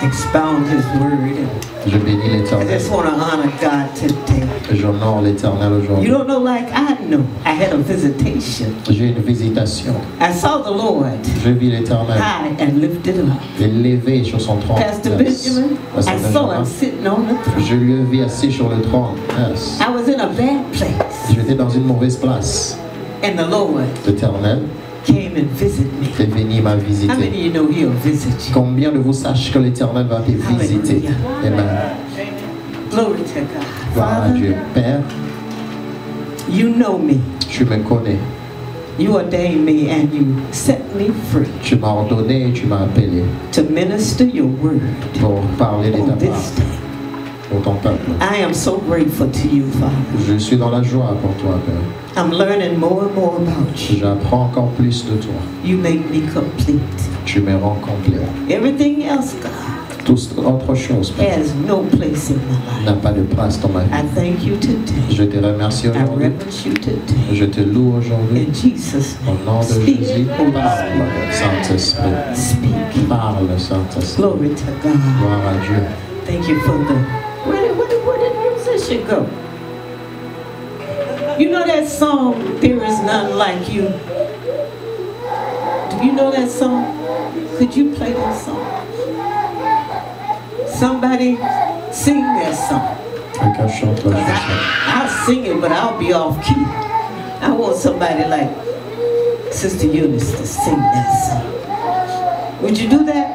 expound His word. Je bénis I l'Éternel. just want to honor God today. J'honore l'Éternel You aujourd'hui. don't know like I know. I had a visitation. J'ai une visitation. I saw the Lord Je vis l'Éternel high and lifted up. élevé sur son trône. Pastor Yes. Benjamin, Pastor I saw him Benjamin. sitting on the throne. Je lui ai vu assis sur le trône. Yes. I was in a bad place, J'étais dans une mauvaise place. and the Lord L'Éternel came and visited me. est venu m'a How many visité. of you know He'll visit you? Combien de vous sachent que l'Éternel va te visiter? Amen. Glory to God. Gloire à Father, Dieu. Père, you know me. tu me connais. You ordained me and you set me free Tu m'as ordonné et tu m'as appelé to minister your word pour parler de ta on this part day. pour ton peuple. I am so grateful to you, Father. Je suis dans la joie pour toi, Père. I'm learning more and more about you. J'apprends encore plus de toi. You make me complete. Tu me rends complet. Everything else, God, Toute autre chose, Père, has no place in my n'a life. pas de place dans ma I vie. thank you today. Je te remercie I aujourd'hui. reverence you today. Je te loue aujourd'hui. In Jesus' Au nom name. de Speak, Jésus, Holy parle, Saint-Esprit. Spirit. Speak. Parle, Saint-Esprit. Glory to God. Gloire à Dieu. Thank you for the. Where did the musician go? You know that song, There Is None Like You? Do you know that song? Could you play that song? Somebody sing that song. Quelqu'un chante la 'Cause chanson. I'll sing it, but I'll be off key. I want somebody like Sister Eunice to sing that song. Would you do that?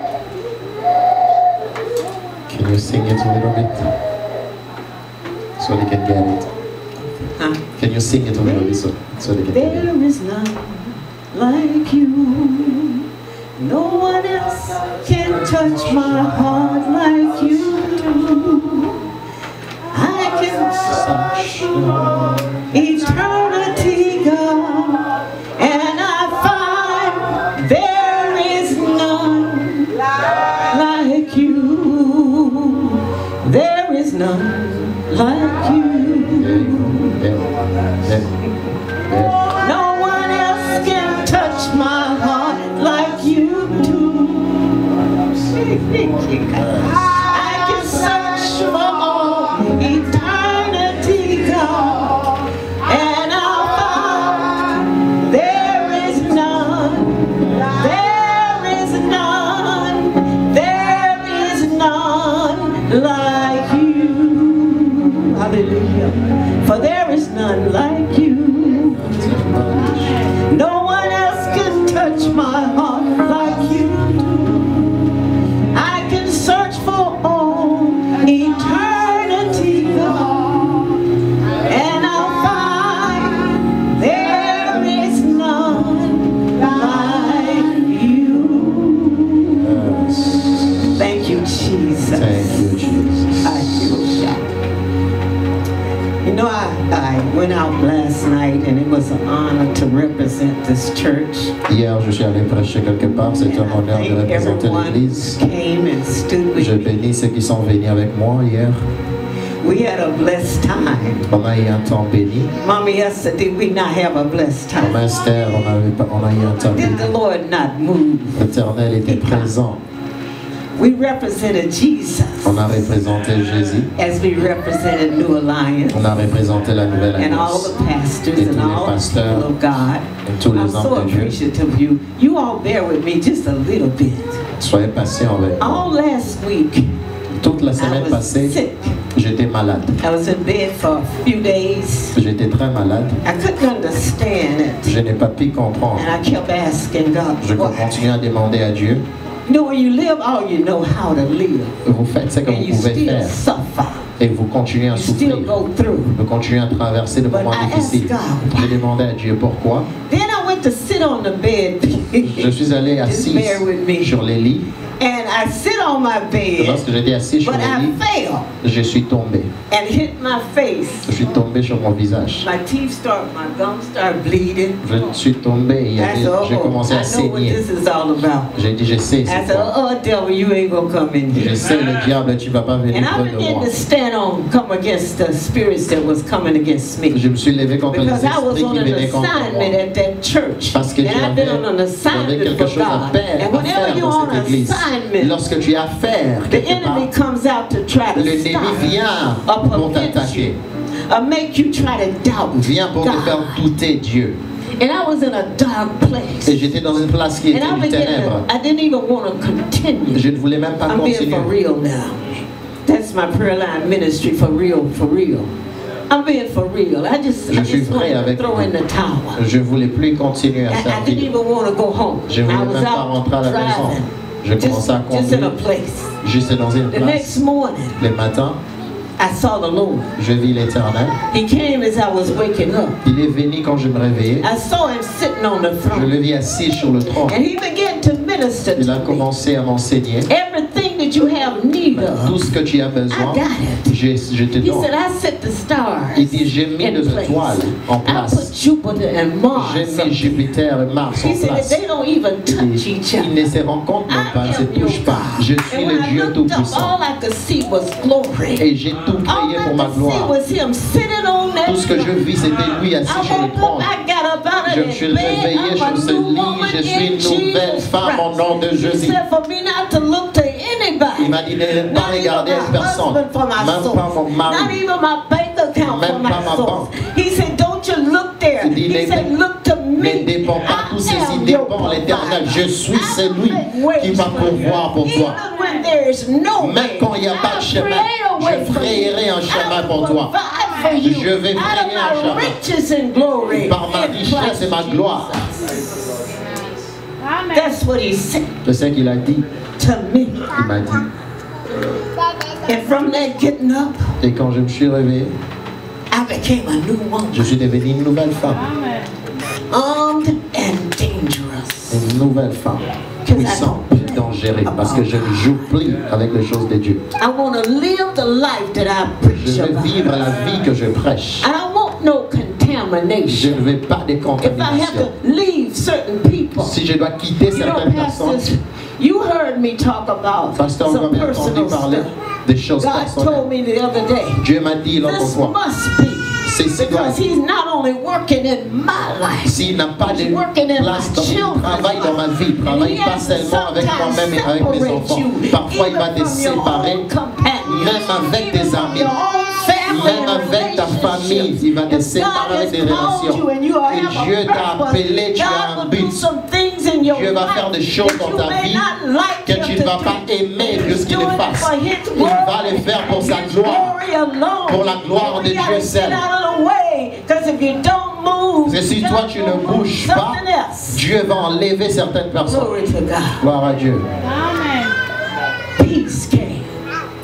Can you sing it a little bit? So they can get it. Huh? Can you sing it a little bit so they can get it? There is none like you. No one else can touch my heart like you do. I can search eternity, God, and I find there is none like you. There is none like you. No one else can touch my heart like you do. I can search for all eternity, God, and I'll find there is none. There is none. There is none like you. Hallelujah. For there is none like you. No one else can touch my heart like you do. I can search for all eternity, God, and I'll find there is none like you. Thank you, Jesus. Thank you, Jesus. I feel shocked. You know, I went out last night and it was an honor to represent this church. Hier, je suis allé prêcher quelque part. C'est un honneur de Thank représenter everyone l'Église. who came and stood with Je me. bénis ceux qui sont venus avec moi hier. We had a blessed time. On a eu un temps béni. Mommy, yesterday we not have a blessed time. Comme Esther, on a eu un temps Did the béni. Lord not move? L'Éternel était présent. We represented Jesus On a représenté Jésus. as we represented New Alliance On a représenté la nouvelle and all alliance. the pastors Et and tous les all the pasteurs. people of God. Et tous I'm les so hommes de Dieu. appreciative of you. You all bear with me just a little bit. Soyez patients avec moi. All last week, Toute la I semaine was passée, sick. j'étais malade. I was in bed for a few days. J'étais très malade. I couldn't understand it. Je n'ai pas pu comprendre. And I kept asking God, Je why? continue à demander à Dieu. You know, when you live, all you know how to live. Vous faites ce que And vous you pouvez still faire. suffer. Et vous continuez à You still souffrir. go through. Vous continuez à traverser des But moments I asked difficiles. God, J'ai demandé à Dieu pourquoi. Then I went to sit on the bed. Je suis allé Just assis bear with me. sur les lits. And I sit on my bed, lorsque j'étais assis sur but le I lit, fell je suis tombé. and hit my face. Je suis tombé sur mon visage. My gums start bleeding. Je suis tombé, j'ai commencé à I know what saigner. this is all about. J'ai dit, je sais, I c'est said, quoi. oh, devil, you ain't gonna come in Je here. sais, le diable, tu vas pas venir And I près de began moi. to come against the spirits that was coming against me. Je me suis levé contre les Because I was esprits on qui an venaient contre moi. assignment at that church. Parce que And I've been on an j'avais assignment quelque for chose à God. faire, And whenever you're dans on cette église. assignment, Lorsque tu as affaire the quelque part, enemy comes out to try to l'ennemi stop vient or pour prevent t'attaquer. you, or make you try to doubt Vient pour te faire God. douter Dieu. And I was in a dark place. Et j'étais dans une place qui And était I du began ténèbre. I didn't even want to continue. Je ne voulais même pas I'm being continuer. for real now. That's my prayer line ministry, for real, for real. I'm being for real. I just suis vrai want avec to throw vous. in the towel. Je ne voulais plus continuer à I didn't servir. even want to go home. Je ne I voulais was même pas out rentrer à la maison. driving. Je commençais à Just in a conduire. place. J'étais dans une The place. next morning, Le matin, I saw the Lord. je vis l'Éternel. He came as I was waking up. Il est venu quand je me réveillais. I saw him sitting on the Je throne. le vis assis sur le trône. And he began to minister Il a to me. commencé à m'enseigner. Everything that you have need Tout of, ce que tu as besoin, I got it. je te He donne. said, I set the stars Il dit, j'ai mis in les place. étoiles en I place. put Jupiter and Mars. J'ai up. mis Jupiter et Mars He en said that place. they don't even touch each Ils other. ne se rencontrent même I pas, ne se am your touchent pas. Je God. suis And le when I Dieu looked up, Tout-Puissant. all I could see was glory. Et j'ai tout All prié I pour ma could see gloire. was him sitting on that Tout ce que je vis, c'était lui assis I sur le woke up, trône. I got up out of Je me suis that bed. réveillé I'm sur a ce new lit. woman Je suis in une nouvelle Jesus femme au nom de Christ. He Jésus. said for me not to look to anybody. Il m'a dit de ne pas Not even regarder my une personne, husband for my même pas mon source. Not mari. even my bank account Même for pas my ma source. banque. He said, don't you look there. Il dit, He said, look to ne me. dépend pas, I tous ceci am your dépend l'Éternel. provider. Je suis I celui make ways qui va for you. pourvoir pour toi. Even when there is no Même way, quand il n'y a pas de I'll chemin, create a way je for you. frayerai un chemin pour I'll toi. provide for you. Je vais Out of frayer un my chemin. riches and glory Par ma in richesse Christ et ma gloire. Jesus. That's what he said C'est ce qu'il a dit. to me. Il m'a dit. And from that getting up, Et quand je me suis réveillé, I became a new woman. je suis devenue une nouvelle femme. Armed and dangerous. Une nouvelle femme. Puissante et dangereuse. Parce que je ne joue plus avec les choses de Dieu. I want to live the life that I preach Je veux about. vivre la vie que je prêche. I don't want no Je contamination. ne veux pas de If I have contamination. to leave certain people, Si je dois quitter you know, certaines personnes, pastors, you heard me talk about Pasteur, on some m'a entendu personal parler stuff. des choses God told personnelles. me the other day, Dieu m'a dit l'autre this fois, must be ceci doit because He's not only working in my life, s'il n'a pas de place dans il travaille dans ma vie, il travaille pas seulement avec moi-même et avec mes enfants. Parfois, il va te séparer, même avec tes amis, même avec ta famille, il va te séparer avec des relations. Et Dieu t'a appelé, tu as un but. Dieu va faire des choses dans ta vie que tu ne vas pas aimer que ce qu'il fasse. Il va les faire pour sa gloire, pour la gloire de Dieu seul. Et si toi tu ne bouges pas, Dieu va enlever certaines personnes. Gloire à Dieu. Peace came.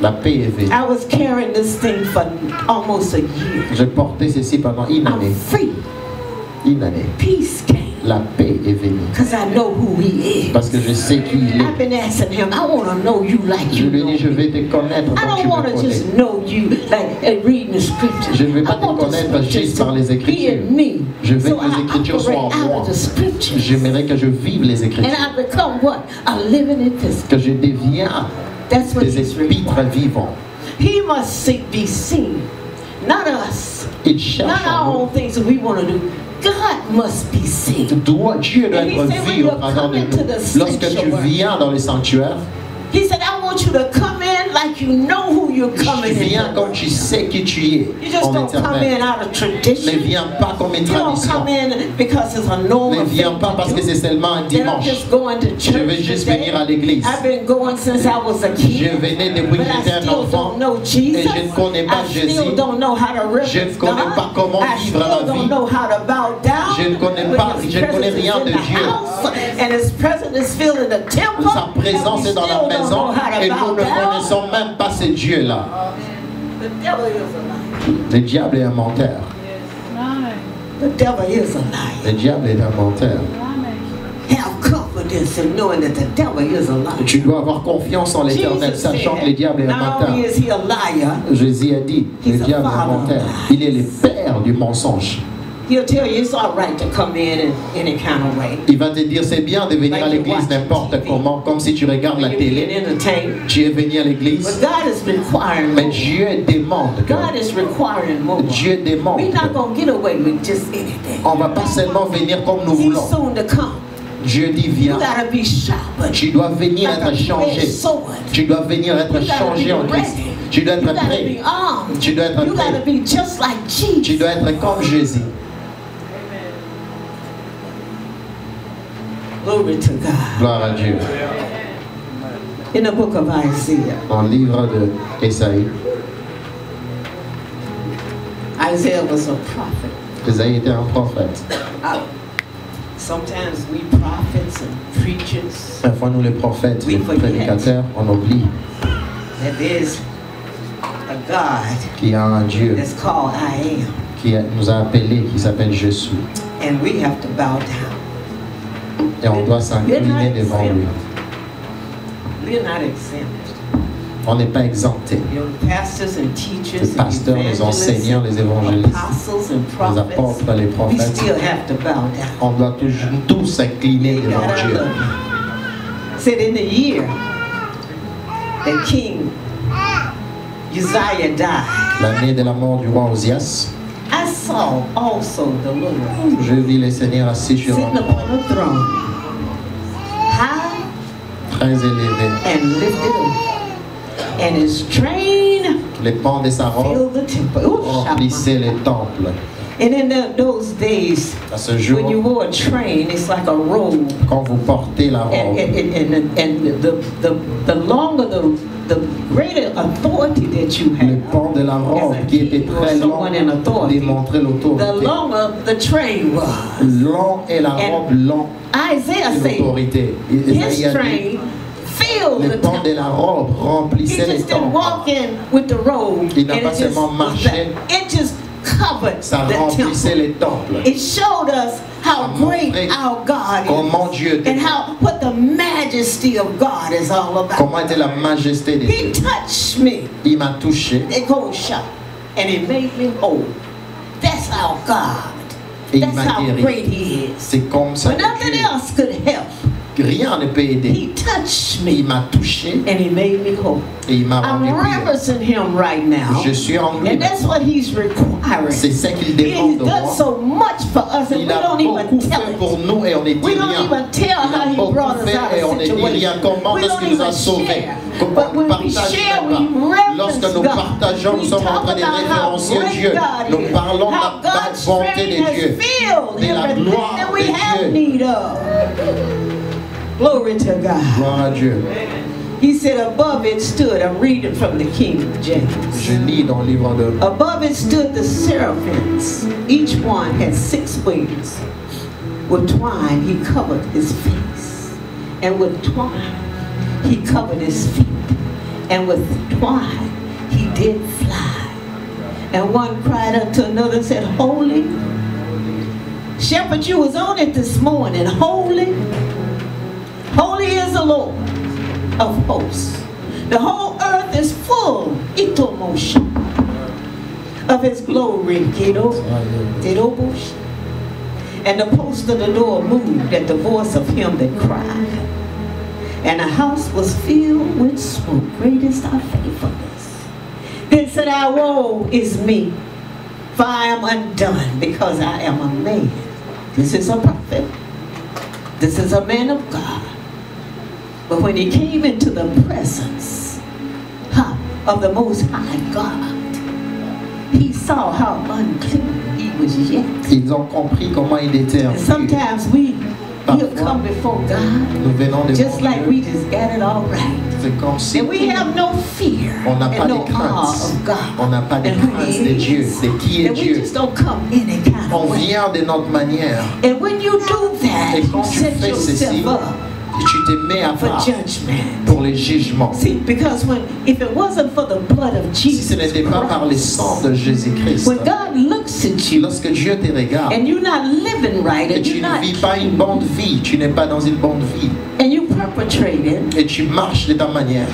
La paix est venue. I was carrying this thing for almost a year. Je portais ceci pendant une I'm année. free. Une année. Peace came. La paix est venue. Because I know who He is. Parce que je sais qui il I've est. been asking Him, I want to know You like Je You lui ai know dit, je me. vais te connaître I comme tu don't want me to connais. just know You like and reading the scriptures. Je ne vais pas I te want the connaître juste scriptures par les to be Écritures. in me. Je veux So que les I Écritures soient en operate out moi. of the scriptures. J'aimerais que je vive les And Écritures. I become what? A living epistle. Que je deviens That's what des He's épîtres requiring. vivants. He must be seen, not us. Il cherche Not en our nous. own things that we want to do. God must be seen. Dieu doit And he être said, when vu you au travers de come into the nous. Lorsque tu sanctuary, viens dans le sanctuaire, He said, I want you to come in like you know who you're coming tu viens in. comme tu sais qui tu es You just en don't come in éternel. out of Ne tradition. viens pas comme une You don't tradition. come in because it's a Ne normal viens thing pas to parce que do. c'est seulement un Then I'm dimanche. just going to Je church vais juste today. venir à l'église. I've been going since I was a Je kid. venais depuis But que I j'étais un still enfant. don't know Jesus. Et je ne connais pas I Jésus. still don't know how to Je ne reverence connais God. pas comment I vivre still la don't vie. know how to bow down. Je ne connais when pas, His je ne connais presence rien is de in the Dieu. house, and His presence is filled in the temple. Sa présence and we est dans la still don't maison know how to et bow nous ne down. connaissons même pas ce Dieu-là. The devil is a liar. Le diable est un menteur. The devil is a liar. Le diable est un menteur. Have comfort confidence in knowing that the devil is a liar. Tu dois avoir confiance en l'Éternel, sachant que le diable est un menteur. Jésus a dit, le diable est un menteur. Il est le père du mensonge. He'll tell you it's all right to come in any kind of way. Il va te dire c'est bien de venir à l'église n'importe comment, comme si tu regardes la télé. Tu es venu à l'église. Mais Dieu demande. Dieu demande. On ne va pas seulement venir comme nous voulons. Dieu dit viens. Tu dois venir être changé. Tu dois venir être changé en Christ. Tu dois être prêt. Tu dois être prêt. Tu dois être comme Jésus. Glory to God. Gloire à Dieu. In the book of Isaiah. Dans le livre de Ésaïe. Isaiah was a prophet. Ésaïe était un prophète. Sometimes we prophets and preachers. Parfois nous les prophètes, les prédicateurs, on oublie. That there's a God. Qu'il y a un Dieu. That's called I am. Qui nous a appelés, qui s'appelle Je suis. And we have to bow down. Et on doit s'incliner devant lui. On n'est pas exempté. Les pasteurs, les enseignants, les évangélistes, les apôtres, les prophètes, on doit toujours tous s'incliner devant Dieu. Said in the year that King Uzziah died, l'année de la mort du roi Osias, I saw also the Lord. Je vis le Seigneur assis sur un trône, high, très élevé, and lifted up, and his train les pans de sa robe remplissaient les temples. And in those days, à ce jour, when you wore a train, it's like a robe. Quand vous portez la robe, and the longer the greater authority that you have. Le pan de la robe qui était très long démontrait l'autorité. The longer the train was. Long est la robe, long Isaiah est l'autorité. His train filled le pan de la robe remplissait les temples. Il n'a pas seulement marché. Ça remplissait les temples. It showed us how great our God is, and what the majesty of God is all about. Comment était la majesté de Dieu? He touched me. Il m'a touché. And he made me whole. That's our God. That's how great He is. C'est comme ça. But nothing else could help. Rien ne peut aider. He touched me. Il m'a touché. And he made me whole. Et il m'a rendu I'm reverencing him right now. Je suis en lui. And that's what he's requiring. C'est ce qu'il demande de moi. He's done so much for us, and we don't even tell it. Pour nous et on est we don't even tell how he brought us out of situation. Comment est-ce qu'il nous a sauvés? But when we share, we reverence lorsque nous partageons, nous sommes en train de référencer Dieu. Nous parlons de la bonté de Dieu, de la gloire de Dieu. Glory to God. Gloire à Dieu. He said above it stood, I'm reading from the King James. Je lis dans le livre de... Above it stood the seraphims. Each one had 6 wings. With twine he covered his face. And with twine he covered his feet. And with twine he did fly. And one cried unto another and said, Holy. Shepherd, you was on it this morning. Holy. Holy is the Lord of hosts. The whole earth is full, itomoshi, of His glory. And the post of the door moved at the voice of him that cried. And the house was filled with smoke. Great is thy faithfulness. Then said I, woe is me, for I am undone, because I am a man. This is a prophet. This is a man of God. But when he came into the presence of the Most High God, he saw how unclean he was yet. Ils ont compris comment il était impur. Sometimes we'll come before God just like we just got it all right. Si and we have no fear on n'a pas and no de awe of God. On n'a pas de crainte de Dieu, de qui est Dieu. We just don't come any kind on of way. vient de notre manière. And when you do that, et quand you set yourself up tu te mets à for part judgment. pour les jugements. See, because if it wasn't for the blood of Si Jesus ce n'était pas par le sang de Jésus-Christ, when God looks at you lorsque Dieu te regarde and you're not living right et and tu you're ne not vis pas une bonne vie, tu n'es pas dans une bonne vie and you perpetrating, et tu marches de ta manière,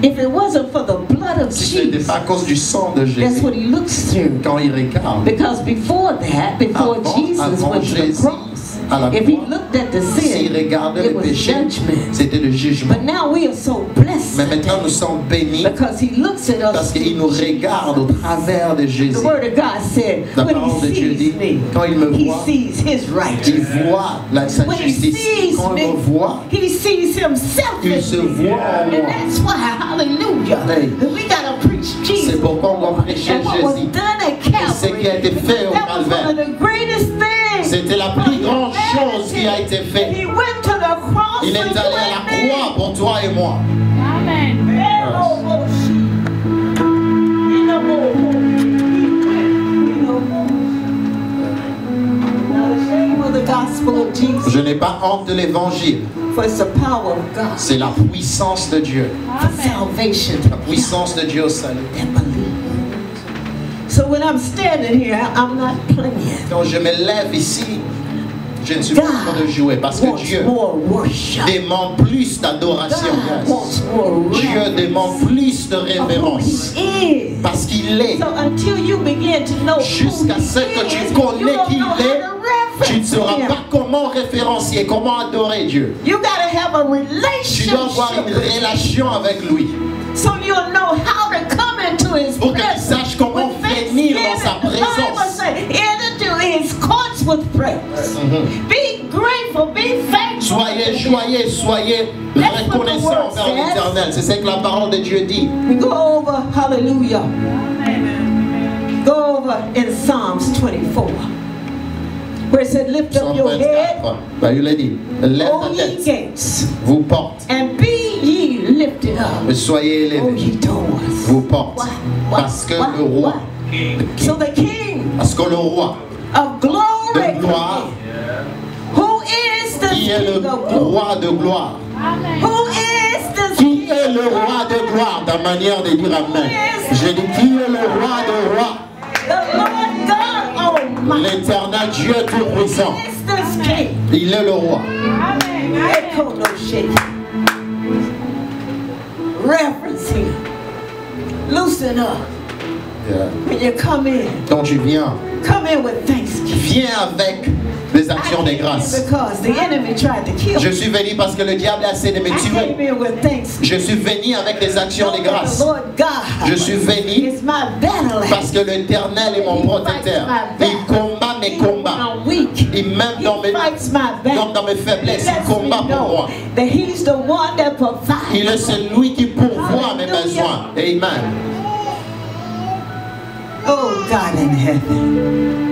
if it wasn't for the blood of si ce n'était Jesus, pas à cause du sang de that's Jésus, what he looks through. quand il regarde, Because before Jesus avant went to the Jésus, cross, à la if he croix, looked at the s'il sin, regardait it le was péché, judgment. c'était le jugement. But now we are so blessed Mais maintenant nous sommes bénis because he looks at parce us. qu'il nous regarde au travers de Jésus. The word of God said, La when parole de he Dieu sees dit, me, quand il me he voit, sees his il righteousness. voit sa When he justice. sees Quand il me me, voit, he sees himself il in se me. voit en And moi. that's why, hallelujah, Hey. we gotta preach Jesus. C'est pourquoi on doit prêcher And what was Jésus. done at ce qui a été Calvary, fait au that was one Calvaire. of the greatest things. C'était la plus grande chose qui a été faite. He went to the cross Il est for allé you à la and me. croix pour toi et moi. Amen. Je n'ai pas honte de l'évangile. For it's the power of God. C'est la puissance de Dieu. For salvation. La puissance de Dieu au salut. That believe. So when I'm standing here, I'm not playing. Quand je me lève ici, je ne suis pas en train de jouer parce que Dieu demande plus d'adoration. Dieu demande plus de révérence parce qu'il est. Jusqu'à ce que tu connais qui il est, tu ne sauras pas comment référencier, comment adorer Dieu. Tu dois avoir une relation avec lui. Pour que tu saches comment venir dans sa présence. Be grateful, be thankful. Soyez joyeux, soyez reconnaissants envers l'Éternel. C'est ce que la parole de Dieu dit. We go over, hallelujah. Go over in Psalms 24. Where it said, lift up your head, Ben, il a dit, lève O ta ye tête, gates, vous porte, and be ye lifted up, soyez O élevés, ye doors. vous porte, parce que le roi, So the King parce que le roi of glory, de gloire, who is the qui est le King of glory? roi de gloire, Who is the qui est le roi de gloire, ta manière de dire amen. Je dis, qui est le roi de roi? The Lord God Almighty. L'éternel Dieu Tout-Puissant. Who is this King? Il est le roi. Echo no shake. Reverence him. Loosen up. Yeah. When you come in, Quand tu viens, come in with thanksgiving. viens avec des actions de grâce. Because the enemy tried to kill Je me. suis venu parce que le diable a essayé de me I came tuer. in with thanksgiving. Je suis venu avec des actions de The grâce. Lord God Je suis venu is my battle axe. parce que l'Éternel est mon protecteur. Il combat mes combats. I'm weak. Et même He dans mes, fights my battle. dans mes faiblesses, il Lets me combat pour moi. know that he's the one that provides. Il est celui qui pourvoit mes besoins. Amen. Oh, God in heaven.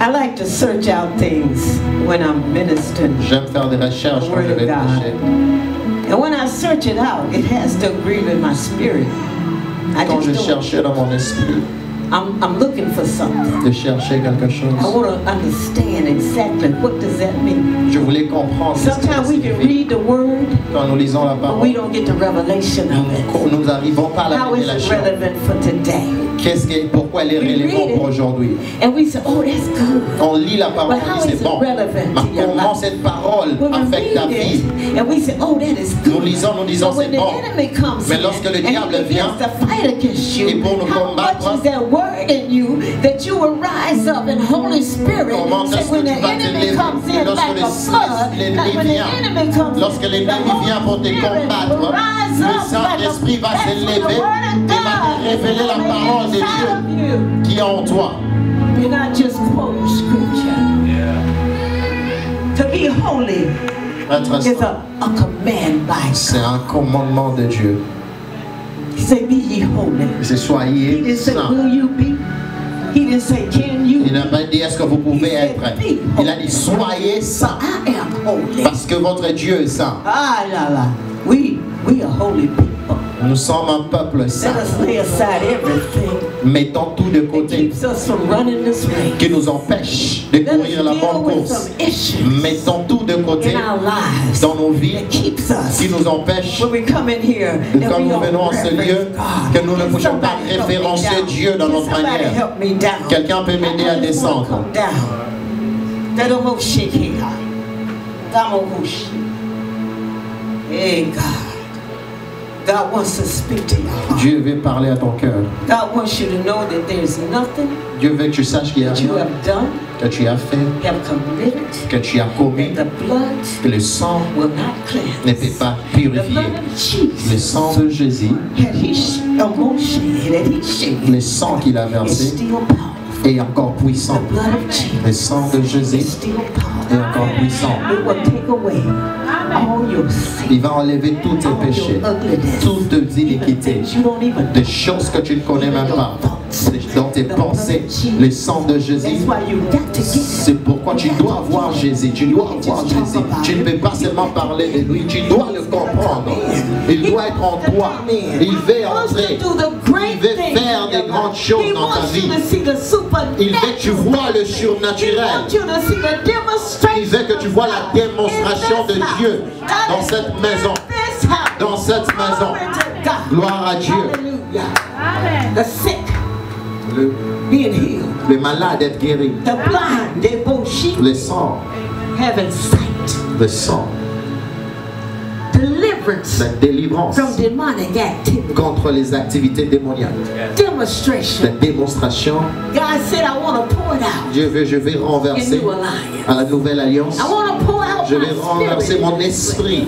I like to search out things when I'm ministering. J'aime faire des recherches quand je vais prêcher. And when I search it out, it has to agree with my spirit. Quand je cherchais dans mon esprit I'm looking for something. de chercher quelque chose, I want to understand exactly what does that mean. je voulais comprendre ce que ça Sometimes we can signifie. read the word, Quand nous lisons la but parole, we don't get the revelation of it. nous n'arrivons pas à la How is it révélation. relevant for today? Pourquoi elle est relevante pour aujourd'hui? And we say, oh, that's good. On lit la parole But how et is c'est it bon. relevant Mais to your comment life? cette parole When we affecte ta read vie? it, and we say, oh, that is good. Nous lisons But c'est when the bon. enemy comes Mais in lorsque le and diable he begins vient, to fight against you, et pour nous how combattre, much is that word in you that you will rise up in Holy Spirit? Comment Say est-ce when que the tu vas te enemy lever? comes Et in lorsque like a flood, l'ennemi like when the vient, enemy comes lorsque in, l'ennemi the Holy vient pour te Spirit combattre, will rise le up like a Saint-Esprit va se that's when the lever word of et va God te révéler la on the parole de inside of Dieu you. qui est en toi. You're not just quoting scripture. To be holy Être is saint, a command by c'est God. un commandement de Dieu. He said, be ye holy. C'est He soyez didn't say, saints. will you be? He didn't say, can you? Il n'a pas dit est-ce que vous pouvez être. Il a dit soyez saints I am holy. parce que votre Dieu est saint. Ah, la, la. We are holy people. Nous sommes un peuple saint. Let us lay aside everything Mettons tout de that côté keeps us from running this race. qui nous empêche de Let us courir la deal bonne with course. some issues Mettons tout de côté in our lives dans nos vies that keeps us qui nous empêche, when we come in here that quand we nous don't venons en ce lieu, reverence God. que nous ne Can puissions pas somebody help me référencer down? Dieu dans Can notre somebody manière. help me down? Quelqu'un peut m'aider à I just wanna descendre. come down. That almost shake here. Hey God. God wants to speak to your heart. Dieu veut parler à ton cœur. God wants you to know that there's nothing Dieu veut que tu saches qu'il y a that you rien have done, que tu as fait, have committed, que tu as commis, that the blood que le sang will not ne cleanse. peut pas The purifier. blood of Le Jesus, sang de Jésus, had he almost shed, had he shed, le sang qu'il a is versé still powerful. est encore The puissant. blood of Jesus Le sang de is Jésus still est powerful. encore puissant. It will take away all your sin, Il va enlever tous tes all péchés, your ugliness, toutes tes even iniquités, things you don't even des choses que tu ne connais même pas, dans tes pensées. Le sang de Jésus, That's why you got to get it. c'est pourquoi tu dois voir Jésus. Tu dois voir Jésus. Tu ne peux pas seulement parler de lui, tu dois le comprendre. Il doit être en toi. Il veut entrer. Il veut faire des grandes choses dans ta vie. Il veut que tu vois le surnaturel. Il veut que tu vois la démonstration de Dieu dans cette maison. Dans cette maison. Gloire à Dieu. The sick Le, being healed. le malade est guéri. The blind, they both sheep Le sang. having sight. Le sang. Deliverance La délivrance from demonic activity. contre les activités démoniaques. Demonstration. La démonstration. God said, I want to pour it out Dieu veut, je vais in renverser New Alliance. à la nouvelle alliance. I want to pour out Je my vais renverser spirit. mon esprit.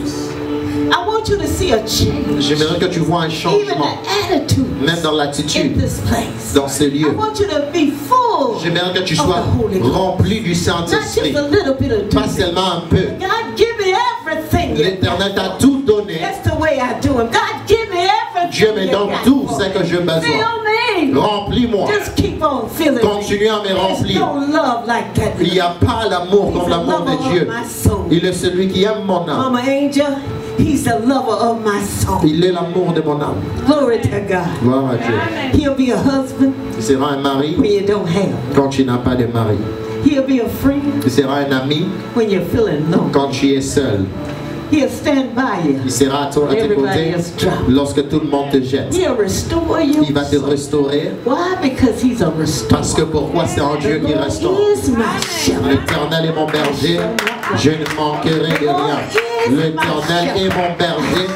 I want you to see a change. J'aimerais que tu vois un Even changement, the attitude même dans in l'attitude, this place. dans ce I lieu. want you to be full J'aimerais que tu of sois the Holy Ghost. rempli du Not just Saint-Esprit. a little bit of Pas doing. seulement un peu. God, give me everything. you L'Éternel got. t'a tout donné. That's the way I do it. God, give me everything. Dieu me you donne got tout for ce que me. j'ai besoin. Fill me. Remplis-moi. Just keep on filling Continue à me There's remplir. no love like that. Il n'y a pas l'amour He's comme the l'amour lover de Dieu. of my soul. Il est celui qui aime mon âme. Mama Angel, he's the lover of my soul. Il est l'amour de mon âme. Glory to God. Gloire à Dieu. He'll be a husband Il sera un mari when you don't have. quand tu n'as pas de mari. He'll be a friend Il sera un ami when you're feeling low. quand tu es seul. He'll stand by you. Il sera à tes Everybody côtés else drop. lorsque tout le monde te jette. He'll restore you. Il va te restaurer. Why? Because he's a restorer. Parce que pourquoi c'est en Dieu qui restaure. He is my shepherd. L'Éternel est mon berger, je ne manquerai de rien. L'Éternel est mon berger,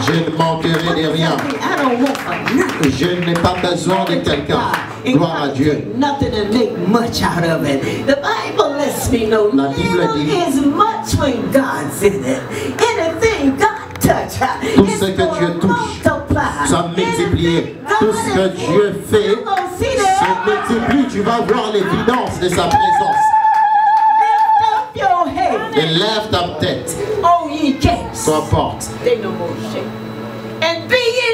je ne manquerai de rien. I don't want for nothing. Je n'ai pas besoin de quelqu'un. And Gloire à God Dieu. take nothing and make much out of it. The Bible lets me know La Bible little dit- is much when God's in it. Anything God touch, Tout it's ce que gonna Dieu touche, multiply. ça multiplié. Anything Tout God ce que is Dieu doing, fait you're gonna see the se multiplie. Tu vas voir l'évidence de sa présence. Lift up your head, Et lève ta tête, oh ye gates. sois forte, They no more shake. And be ye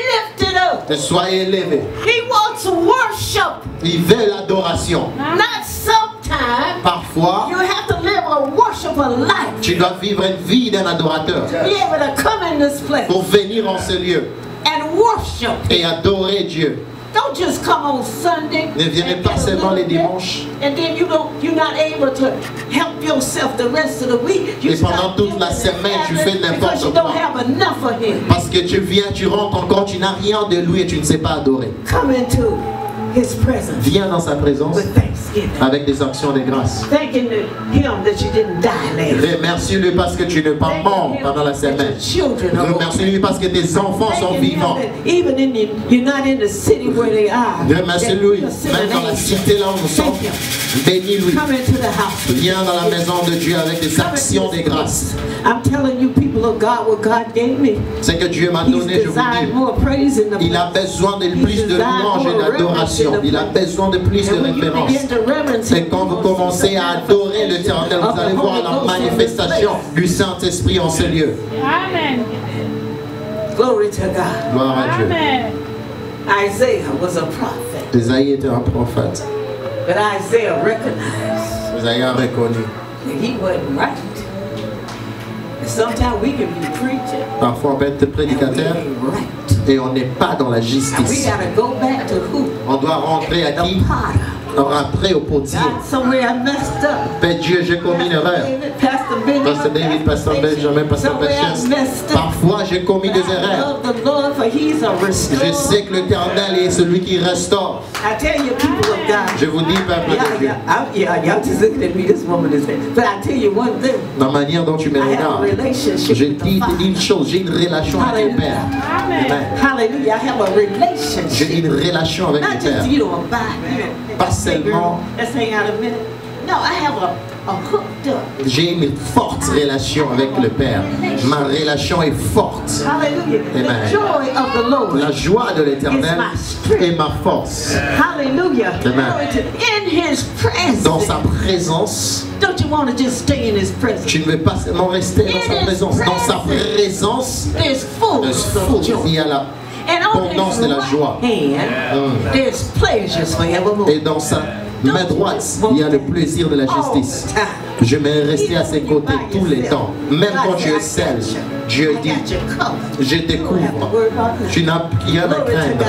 lifted up. et sois élevé. He wants worship, Il veut l'adoration. not sometime. Parfois, You have to live a worshiper life. tu dois vivre une vie d'un adorateur Be able to come in this place pour venir en ce lieu and worship. et adorer Dieu. Don't just come on Sunday. Ne venez and pas get a seulement les little bit, dimanches. And then you're not able to help yourself the rest of the week. You Et pendant start toute la giving semaine, tu fais because n'importe you quoi. don't have enough of him. Parce que tu viens, tu rentres encore, tu n'as rien de lui et tu ne sais pas adorer. Come into his presence Viens dans sa présence with thanksgiving. avec des actions de grâce. Thanking him that you didn't die last. Remercie-lui parce que tu n'es pas mort pendant la semaine. Remercie-lui parce que tes enfants sont vivants. Even in you're not in the city where they are. Remercie-lui, You're still même an dans la angel. cité là où nous sommes. Thank you. Bénis-lui. Come into the house. Viens dans la maison de Dieu avec des actions de grâce. I'm telling you, people of God, what God gave me. C'est que Dieu m'a He's donné, je vous desired dis. more praise in the Il a besoin de plus de louanges et d'adoration. Il a besoin de plus de And when you références. begin to reverence Et him, quand vous commencez à adorer l'Éternel, vous allez voir la manifestation du Saint-Esprit en ce lieu. Amen. Glory to God. Gloire à Dieu. Amen. Isaiah was a prophet, Isaïe était un prophète. but Isaiah recognized Isaïe a reconnu. that he wasn't right. And sometimes we can be preaching, Parfois, on peut être and we prédicateur ain't right. Et on n'est pas dans la justice. On doit rentrer à qui? Rentrer au potier. Père Dieu, j'ai commis une erreur. Pasteur David, Pasteur Benjamin, Pasteur Bachès. Parfois, j'ai commis des erreurs. Je sais que l'Éternel est celui qui restaure. Je vous dis, peuple de Dieu, la manière dont tu me regardes, je dis une chose, j'ai une relation avec le Père. J'ai une relation avec le Père. Pas seulement. J'ai une forte relation avec le Père. Ma relation est forte. Amen. La joie de l'Éternel est ma force. Amen. Dans sa présence, tu ne veux pas seulement rester dans sa présence. Dans sa présence, il y a la abondance de la joie. Et dans sa main droite, il y a le plaisir de la justice. Je vais rester à ses côtés tous les temps. Même quand tu es seul, Dieu dit, je découvre. Tu n'as rien à craindre.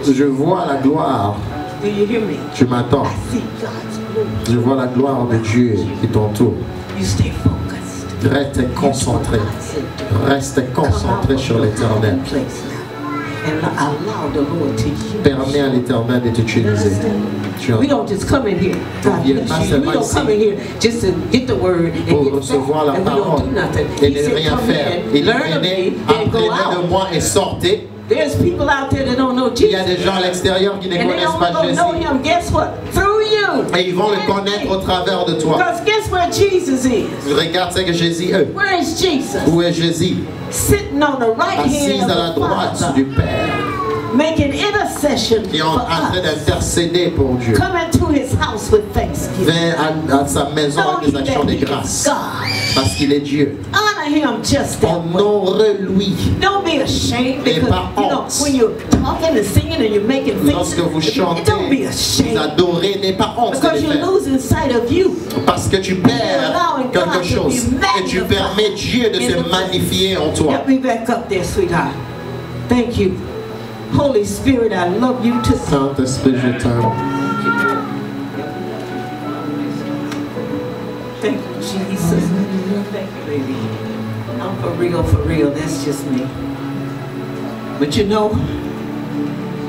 Je vois la gloire. Tu m'attends. Je vois la gloire de Dieu qui t'entoure. Reste concentré. Reste concentré sur l'Éternel. Permets à l'Éternel de t'utiliser. We don't just come in here. We don't come in here just to get the word and recevoir la parole et ne rien faire. Il venait, apprenez de moi et sortez. There's people out there that don't know Jesus. Il y a des gens à l'extérieur qui ne connaissent pas Jésus. Guess what? Through you. Et ils vont le connaître au travers de toi. Because guess where Jesus is? Regarde ce que Jésus est. Where is Jesus? Où est Jésus? Sitting on the right assis hand à la droite du Père. Making intercession qui est en train d'intercéder pour Dieu. Come into his house with thanksgiving. Viens à sa maison avec des actions de grâce. Parce qu'il est Dieu. Honor him just that way. Honore-lui. Don't be ashamed because when you're talking and singing and you're making things. Lorsque vous chantez, don't be ashamed. Vous adorez, n'aie pas honte de because le you're faire. losing sight of you. Parce que tu perds quelque chose et tu permets Dieu de se magnifier en toi. Get me back up there, sweetheart. Thank you. Holy Spirit, I love you too. Saint-Esprit, je t'aime. Thank you, Jesus. Thank you, baby. I'm for real. That's just me. But you know,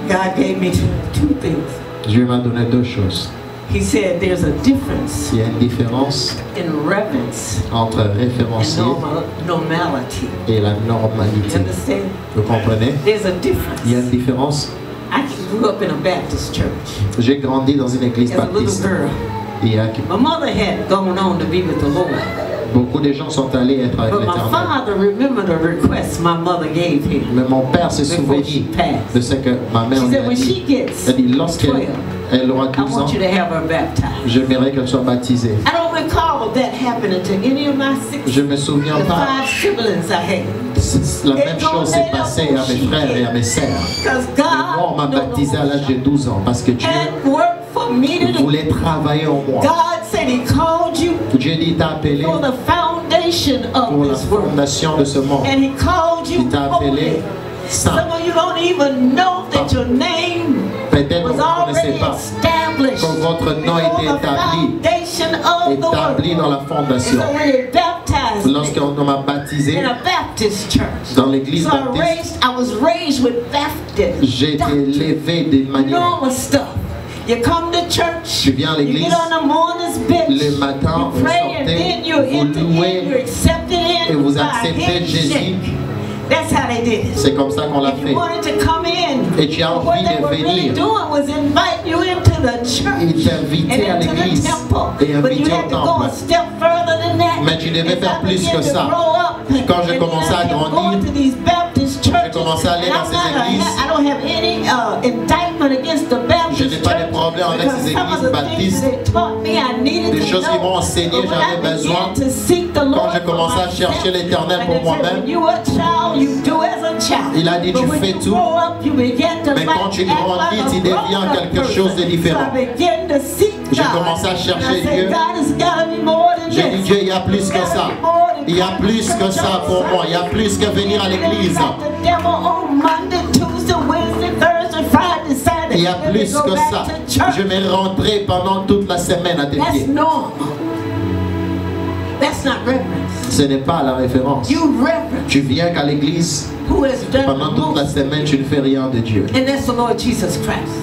God gave me two things. Dieu m'a donné deux choses. He said there's a difference. Il y a une différence in reverence entre référencier et la normalité. Vous comprenez? There's a difference. Il y a une différence. I grew up in a Baptist church. J'ai grandi dans une église baptiste. My mother had gone on to be with the Lord. Beaucoup de gens sont allés être avec l'Éternel. Mais mon père s'est souvenu de ce que ma mère lui a dit. Elle dit, lorsqu'elle aura 12 ans, j'aimerais qu'elle soit baptisée. Je ne me souviens pas. La même chose s'est passée à mes frères et à mes sœurs. Et moi, on m'a baptisé à l'âge de 12 ans parce que Dieu voulait travailler en moi. Dieu dit, il t'a appelé pour la fondation de ce monde. Il t'a appelé saint. Peut-être que vous ne connaissez pas que votre nom était établi dans la fondation. Lorsqu'on m'a baptisé dans l'église baptiste, j'ai été élevé d'une manière. Tu viens à l'église, le matin, vous sortez, vous louez et vous acceptez Jésus. C'est comme ça qu'on l'a fait. Et tu as envie de venir. Il t'invitait à l'église et invité au temple. Mais tu devais faire plus que ça. Quand j'ai commencé à grandir, j'ai commencé à aller dans ces églises. Je n'ai pas de problème avec ces églises baptistes. Des choses qui m'ont enseigné, j'avais besoin. Quand j'ai commencé à chercher l'Éternel pour moi-même, il a dit, tu fais tout, mais quand tu grandis, tu deviens quelque chose de différent. J'ai commencé à chercher Dieu. J'ai dit, Dieu, il y a plus que ça. Il y a plus que ça pour moi. Il y a plus que venir à l'église. Il y a plus que ça. Je vais rentrer pendant toute la semaine à tes pieds. Ce n'est pas la référence. Tu viens qu'à l'église. Pendant toute la semaine, tu ne fais rien de Dieu.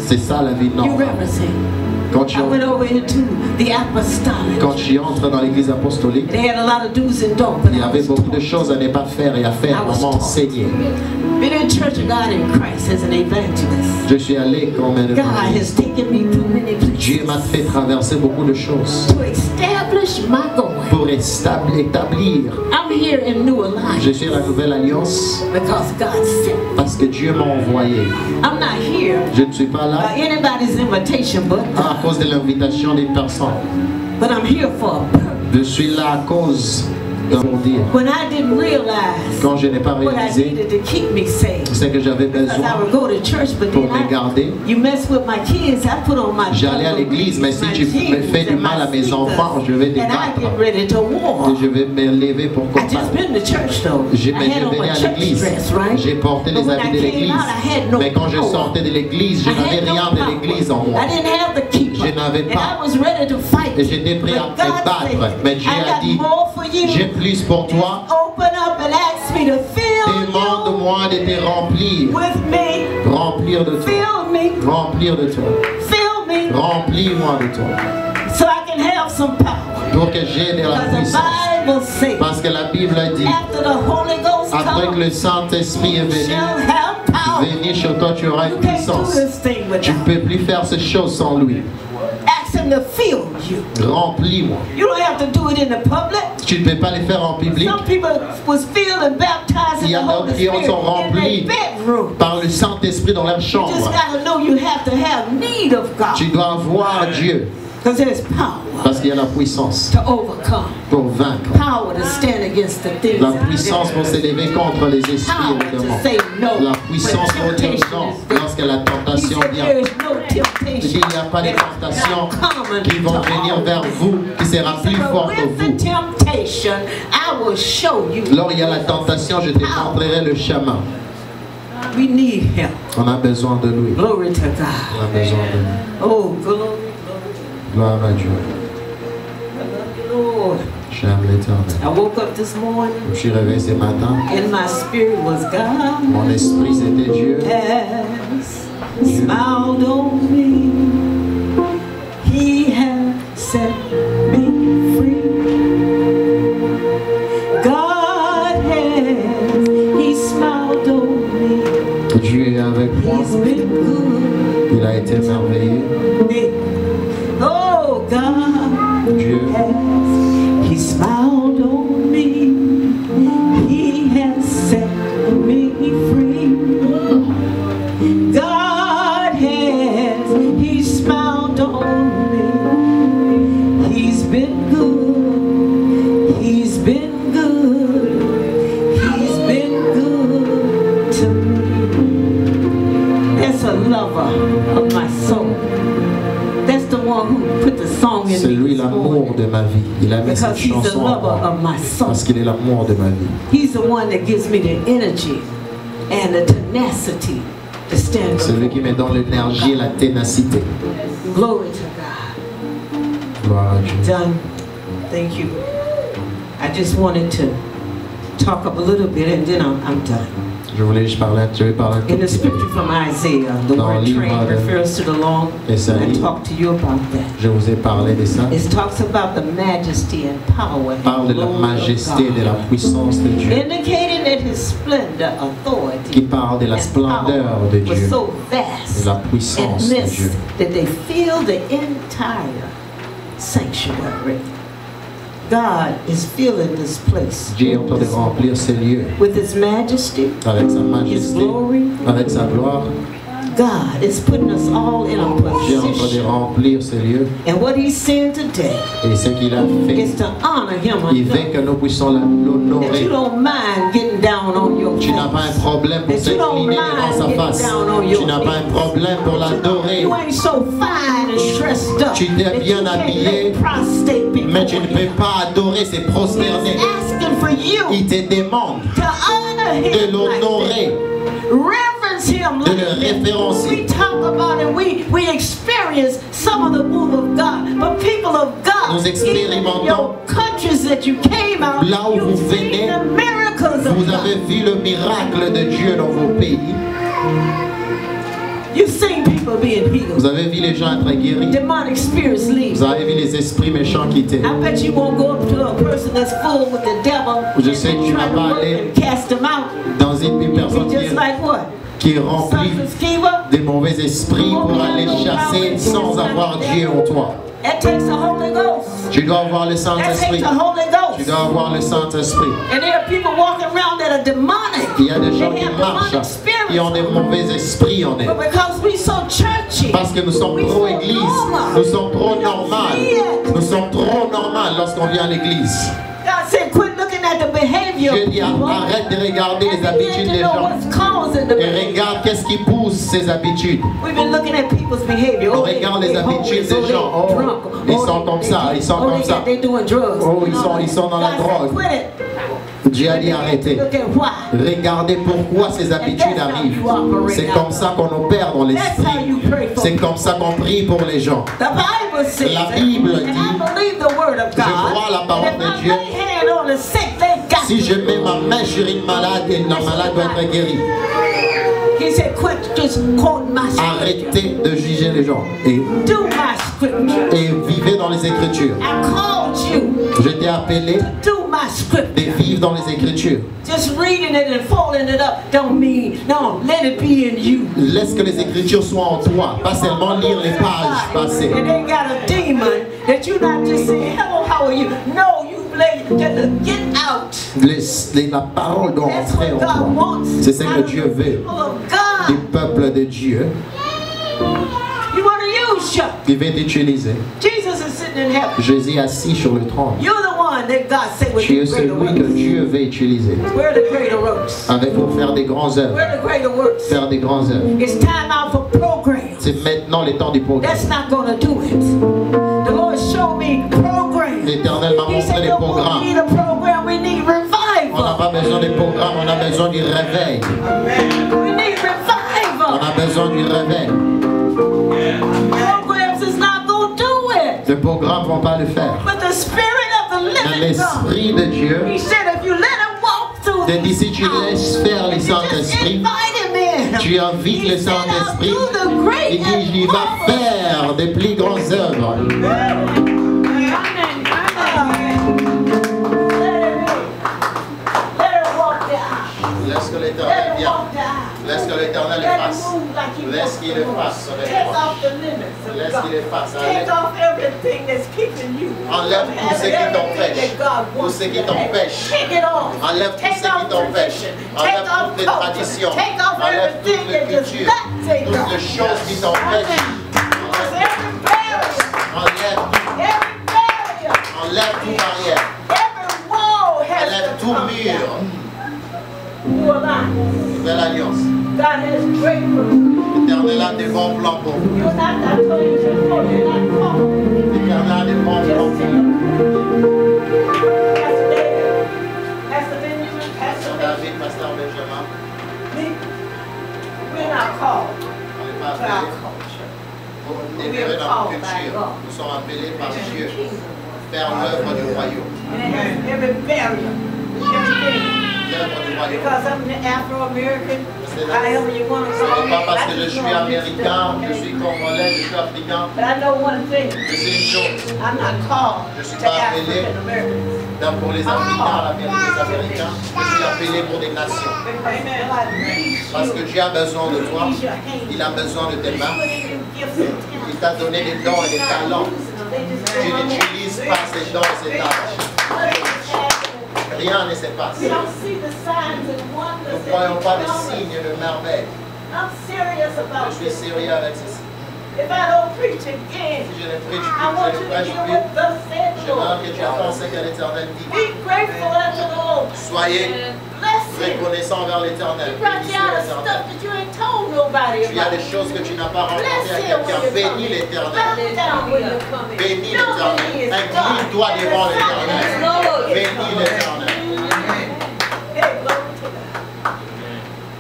C'est ça la vie normale. Quand tu entres dans l'église apostolique, il y avait beaucoup de choses à ne pas faire et à faire pour m'enseigner. Je suis allé comme un évangéliste. Dieu m'a fait traverser beaucoup de choses pour établir. Je suis à la Nouvelle Alliance parce que Dieu m'a envoyé. Je ne suis pas là à cause de l'invitation des personnes. Je suis là à cause pour dire. Quand je n'ai pas réalisé ce que j'avais besoin pour me garder, j'allais à l'église, mais si tu me fais du mal à mes enfants, je vais débattre et je vais me lever pour combattre. Je me levais à l'église, j'ai porté les habits de l'église, mais quand je sortais de l'église, je n'avais rien de l'église en moi. Je n'avais pas, et j'étais prêt à me battre, mais Dieu a dit, j'ai plus pour toi. Demande-moi de te remplir. Remplir de toi. Remplir de toi. Remplis-moi de toi. Pour que j'ai de la puissance. Parce que la Bible dit, après que le Saint-Esprit est venu, venir sur toi, tu auras une puissance. Tu ne peux plus faire ces choses sans lui. Remplis-moi. Tu ne peux pas les faire en public. Il y a d'autres qui sont remplis par le Saint-Esprit dans leur chambre. Tu dois avoir Dieu. Parce qu'il y a la puissance pour vaincre. La puissance pour s'élever contre les esprits évidemment. La puissance pour dire non lorsque la tentation vient. Il n'y a pas de tentation qui vont venir vers vous qui sera plus fort que vous. Lorsqu'il y a la tentation, je te montrerai le chemin. On a besoin de lui. On a besoin de lui. Gloire à Dieu. J'aime l'Éternel. Je suis réveillé ce matin. Mon esprit c'était Dieu. Smiled on me. He has set me free. God has, He smiled on me. Dieu est avec moi. He's been good. Il a été merveilleux. Oh God, Dieu has, He smiled on me. He has set me free. God has, He smiled on me. He's been good. He's been good. He's been good to me. That's a lover of my soul. That's the one who put the song in me. C'est lui l'amour de ma vie. Il a mis cette chanson en moi parce qu'il est l'amour de ma vie. He's the one that gives me the energy and the tenacity. C'est lui qui me donne l'énergie et la ténacité. Glory to God. Gloire à Dieu. Done. Thank you. I just wanted to talk up a little bit and then I'm done. Je voulais juste parler un tout In the petit peu. scripture from Isaiah, the Dans word le livre train de refers to the long. Esaïe. I talked to you about that. Je vous ai parlé de ça. It talks about the majesty and power Parle de la majesté, de la puissance de Dieu. indicating that His splendor, authority, Qui parle de la splendeur de was Dieu. so vast De la puissance de Dieu. that they fill the entire sanctuary. God is filling this place Dieu est en train de remplir ces lieux with His majesty, avec sa His majesté, glory. avec sa gloire. God is putting us all in a Dieu est en train de position. remplir ces lieux. And what He's saying today Et ce qu'il a fait, is to honor Him il enough veut que nous puissions that you l'honorer. don't mind getting down on your Tu n'as pas un problème pour s'incliner devant sa face. Tu n'as pas un problème pour l'adorer. Tu t'es bien habillé, mais tu ne peux pas adorer, c'est prosterner. Il te demande de l'honorer, de le référencier. We talk about it, we experience some of the move of God, but people of God, nous expérimentons your countries that you came out, là où vous venez, vous avez vu le miracle de Dieu dans vos pays. You've seen people being healed. Vous avez vu les gens être guéris. Demonic spirits leave. Vous avez vu les esprits méchants quitter. I bet you won't go up to a person that's full with the devil. Je sais que tu vas pas aller dans une personne qui est remplie des mauvais esprits pour aller chasser sans avoir Dieu en toi. Tu dois avoir le Saint-Esprit. Tu dois avoir le Saint-Esprit. Il y a des gens qui marchent, qui ont des mauvais esprits en eux. Parce que nous sommes trop église, nous sommes trop normal. Nous sommes trop normal lorsqu'on vient à l'église. Dieu dit arrête de regarder les habitudes des gens et regarde qu'est-ce qui pousse ces habitudes. On regarde les habitudes des gens. Oh, ils sont comme ça, ils sont comme ça. Oh, ils sont dans la drogue. Dieu a dit arrêtez. Regardez pourquoi ces habitudes arrivent. C'est comme ça qu'on opère dans l'esprit. C'est comme ça qu'on prie pour les gens. La Bible dit, je crois la parole de Dieu. Si je mets ma main sur une malade, et la malade doit être guérie. Arrêtez de juger les gens et vivez dans les Écritures. Je t'ai appelé de vivre dans les Écritures. Laisse que les Écritures soient en toi, pas seulement lire les pages passées. La parole doit entrer en toi. C'est ce que Dieu veut du peuple de Dieu. Il veut t'utiliser. Jésus est assis sur le trône. Tu es celui que Dieu veut utiliser. Avec pour faire des grandes œuvres. Faire des grandes œuvres. C'est maintenant le temps du programme. L'Éternel m'a montré les programmes. On n'a pas besoin des programmes, on a besoin du réveil. On a besoin du réveil. Les programmes ne vont pas le faire. Mais l'Esprit de Dieu te dit si tu laisses faire le Saint-Esprit, tu invites le Saint-Esprit, il dit il va faire des plus grandes œuvres. Laisse que l'Éternel vienne. Laisse que l'Éternel le fasse. Laisse qu'il le fasse avec toi. Laisse qu'il le fasse. Enlève tout ce qui t'empêche. Tout ce qui t'empêche. Enlève tout ce qui t'empêche. Enlève toutes les traditions. Enlève toutes les cultures. Toutes les choses qui t'empêchent. Enlève toute barrière. Enlève tout mur. Nouvelle alliance. L'Éternel a des bons plans pour vous. L'Éternel a des bons plans pour vous. Pasteur David, Pasteur Benjamin. On n'est pas appelés pour délirer dans notre culture. Nous sommes appelés par Dieu faire l'œuvre du royaume. Because I'm Afro-American, however you want to call me. Pas parce que je suis américain, je suis congolais, je suis africain. But I know one thing. Je sais une chose. I'm not called je suis to pas appelé African Americans. Pour les Africains, les Américains, je suis appelé pour des nations. Parce que Dieu a besoin de toi, il a besoin de tes mains, il t'a donné des dons et des talents. Tu n'utilises pas ces dons et ces talents. Rien ne se passe. Nous ne voyons pas de signes de merveille. Je suis sérieux avec ceci. Si je ne prêche plus, je veux que tu entends ce que l'Éternel dit. Soyez reconnaissant envers l'Éternel. He brought you out of stuff that you ain't told nobody Il y a about. des choses que tu n'as pas racontées à Bless him when quelqu'un. you come Bénis in. l'Éternel. Bow down when you come in. Bénis Know that l'Éternel. he is God. Incline-toi devant l'Éternel. Lord. Bénis l'Éternel. Hey, glory to God.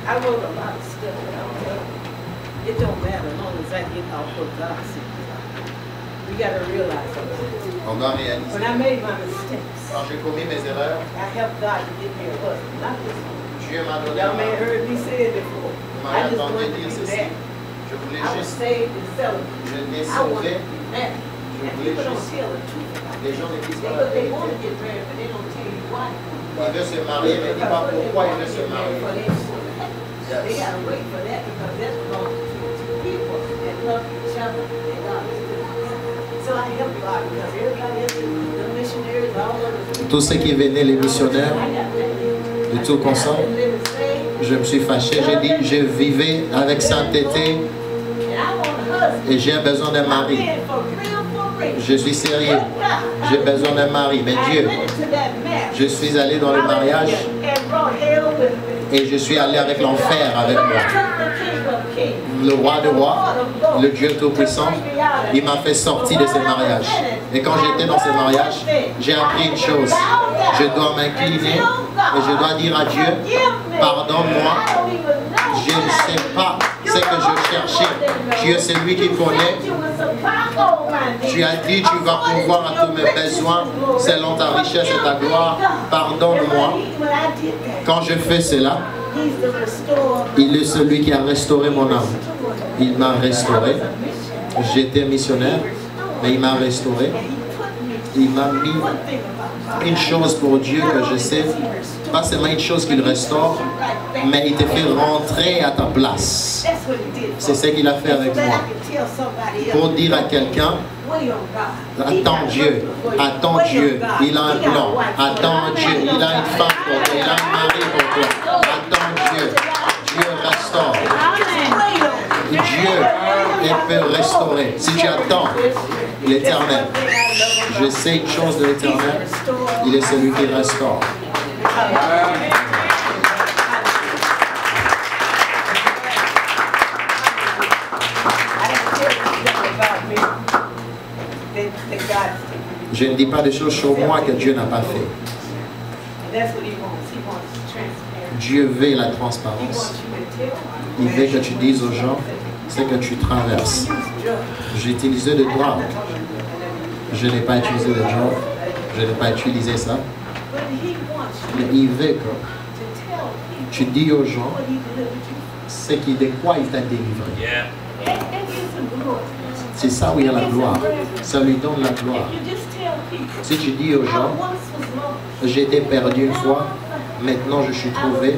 I wrote a lot of stuff, but I'll tell you, it don't matter as long as I get off what God said. We got to realize that. On doit réaliser. When I made my mistakes, Quand j'ai commis mes erreurs, I helped God to get me a husband, not this one. Dieu m'a donné Y'all un may have mari. heard me say it before. Vous I m'avez just entendu wanted to dire do ceci. that. Je voulais I was juste, saved and celebrated. je l'ai I wanted sauvé. to be married. And people don't tell the truth about Les it. gens ne disent pas la They want to vérité. get married, but they don't tell you why. Il veut se marier, mais il ne dit pas pourquoi il veut se marier. They gotta wait for that because that's belongs to two people that love each other and God is good. So I help God because everybody else, the missionaries, all of us. Tous ceux qui venaient, les missionnaires, de tout consent, je me suis fâché. J'ai dit, je vivais avec sainteté et j'ai besoin d'un mari. Je suis sérieux. J'ai besoin d'un mari. Mais Dieu, je suis allé dans le mariage et je suis allé avec l'enfer avec moi. Le roi de rois, le Dieu Tout-Puissant, il m'a fait sortir de ce mariage. Et quand j'étais dans ce mariage, j'ai appris une chose. Je dois m'incliner et je dois dire à Dieu, pardonne-moi, je ne sais pas ce que je cherchais. Dieu, c'est lui qui connaît. Tu as dit, tu vas pourvoir à tous mes besoins selon ta richesse et ta gloire. Pardonne-moi. Quand je fais cela, il est celui qui a restauré mon âme. Il m'a restauré. J'étais missionnaire, mais il m'a restauré. Il m'a mis une chose pour Dieu que je sais, pas seulement une chose qu'il restaure, mais il te fait rentrer à ta place. C'est ce qu'il a fait avec moi. Pour dire à quelqu'un, attends Dieu, il a un plan, attends Dieu, il a une femme pour toi, il a un mari pour toi, attends Dieu, Dieu restaure. Dieu peut restaurer. Si tu attends l'Éternel, je sais une chose de l'Éternel, il est celui qui restaure. Je ne dis pas des choses sur moi que Dieu n'a pas fait. Dieu veut la transparence. Il veut que tu dises aux gens ce que tu traverses. J'ai utilisé de drogue. Je n'ai pas utilisé de drogue. Je n'ai pas utilisé ça. Mais il veut que tu dis aux gens ce qui, de quoi il t'a délivré. C'est ça où il y a la gloire. Ça lui donne la gloire. Si tu dis aux gens, j'étais perdu une fois, maintenant je suis trouvé,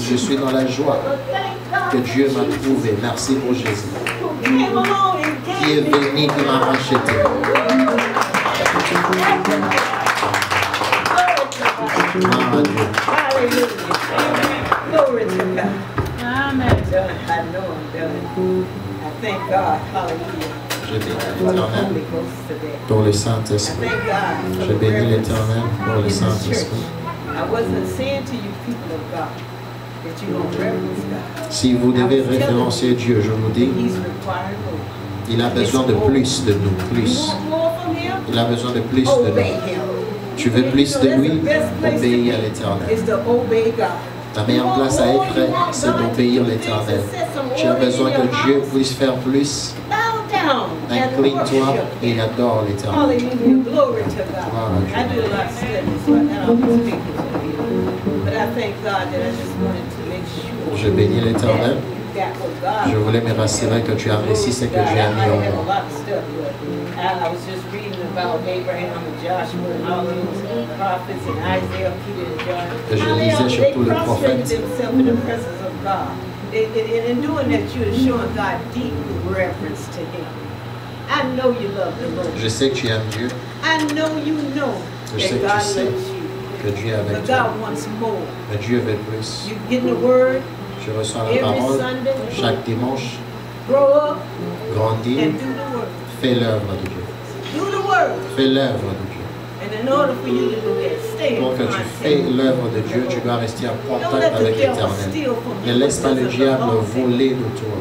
je suis dans la joie que Dieu m'a trouvé. Merci pour Jésus. Qui est venu, qui m'a racheté. Glory to God. Amen. I know I'm done. I thank God. Hallelujah. Je bénis l'Éternel pour le Saint-Esprit. Je bénis l'Éternel pour le Saint-Esprit. Si vous devez référencer Dieu, je vous dis, il a besoin de plus de nous, plus. Il a besoin de plus de nous. Tu veux plus de lui, obéis à l'Éternel. Ta meilleure place à être, c'est d'obéir l'Éternel. Tu as besoin que Dieu puisse faire plus. Incline-toi et adore l'Éternel. Je bénis l'Éternel. Je voulais me rassurer que tu as réussi ce que Dieu a mis en moi. Et je lisais surtout le prophète. In doing that, you're showing God deep reverence to Him. I know you love the Lord. Je sais que tu aimes Dieu. I know you know that God loves you. Que Dieu est avec But toi. God wants more. Mais Dieu veut plus. You get the word. Je reçois la parole chaque dimanche. Grow up. Grandis. And do the word. Fais l'œuvre de Dieu. Do the word. Fais l'œuvre de Dieu. And in order for you to do that, Pour que tu fais l'œuvre de Dieu, tu dois rester en contact avec l'Éternel. Ne laisse pas le diable voler de toi.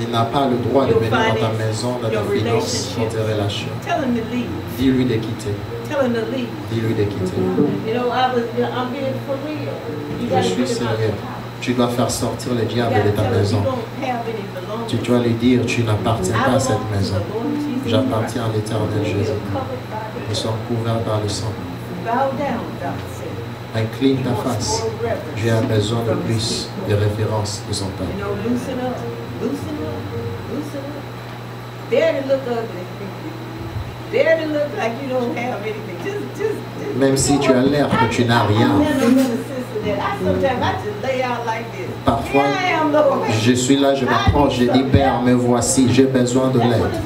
Il n'a pas le droit de venir dans ta maison, dans ta finance, dans tes relations. Dis-lui de quitter. Dis-lui de quitter. Je suis sérieux. Tu dois faire sortir le diable de ta maison. Tu dois lui dire, tu n'appartiens pas à cette maison. J'appartiens à l'Éternel Jésus. Nous sommes couverts par le sang. Incline ta face. J'ai besoin de plus de références de son Père. Même si tu as l'air que tu n'as rien. Parfois, je suis là, je m'approche, je dis, Père, me voici, j'ai besoin de l'aide.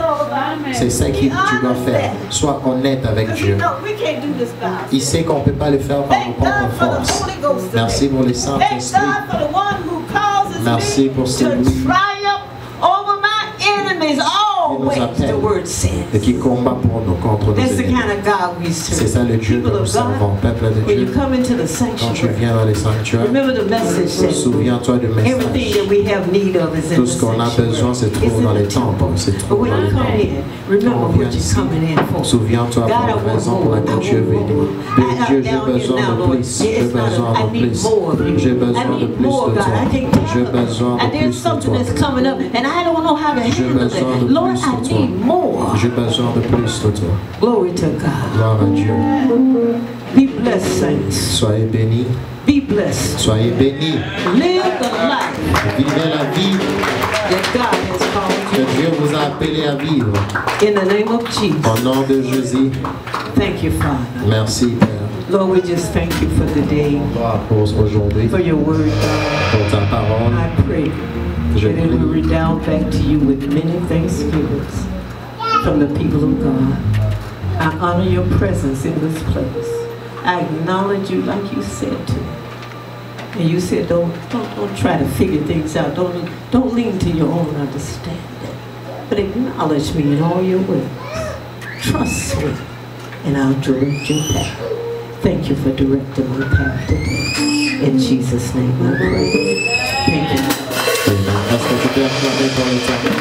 C'est ça que tu dois faire. Sois honnête avec Dieu. Il sait qu'on ne peut pas le faire par nos propres forces. Merci pour les Saint-Esprit. Merci pour celui nous appelle et qui combat pour nous contre nos ennemis. C'est ça le Dieu que nous servons, peuple de Dieu. Quand tu viens dans les sanctuaires, souviens-toi du message. Tout ce qu'on a besoin se trouve dans les temples, se trouve dans les temples. Souviens-toi pour la raison pour laquelle tu es venu. Dieu, j'ai besoin de plus, j'ai besoin de plus, j'ai besoin de plus de toi, j'ai besoin de plus de toi, j'ai besoin de plus. J'ai besoin de plus de toi. Glory to God. Gloire à Dieu. Be blessed, saints. Soyez bénis. Be blessed. Soyez bénis. Live the life Vivez la vie that God has called que Dieu vous a appelé à vivre. in the name of Jesus. Au nom de Jésus. Thank you, Father. Merci, Père. Lord, we just thank you for the day, Gloire pour aujourd'hui, for your word, God. pour ta parole. I pray Je that it will prie redound back to you with many thanksgivings from the people of God. I honor your presence in this place. I acknowledge you like you said to me. And you said, don't try to figure things out. Don't lean to your own understanding. But acknowledge me in all your ways. Trust me, and I'll direct your path. Thank you for directing my path today. In Jesus' name I pray. Thank you. Est-ce que tu peux acclamer pour le temps?